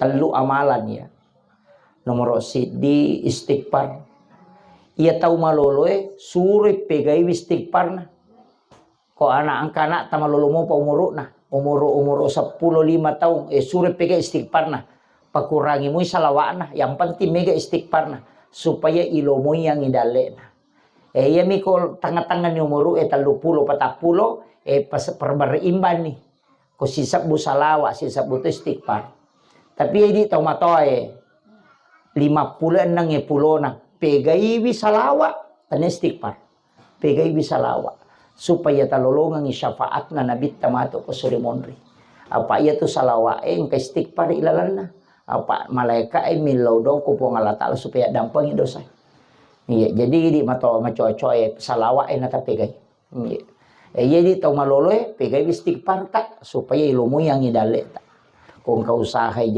telu amalan ya. Nomor di istighfar. Ia tahu maloloe suri pegai istighfar na. Ko anak tamalolo mo pa umuro na. Umuro 15 tahun suri pegai istighfar na. Pakurangi mo salawa na. Yang penting mega istighfar na supaya ilo mo yang idale na. Ya mikol tengah-tengah ni umuro 30 40 pas perberimban ni. Ko sisap bu salawa, sisap bu istighfar. Tapi di tahu matoy 56 na pegai bisalawa tan istighfar. Pegai bisalawa supaya talolongan syafaat na nabi tamato ko surimondri. Apa iya tu salawa ka istighfar ilalanna. Apa malaikat milau dong ko po Allah taala supaya dampang dosa. Iya, jadi di mato macocoy salawa na ta pegai. Iya. Jadi tahu maloloy pegai istighfar tak supaya ilmu yang idale tak. Kung kausahay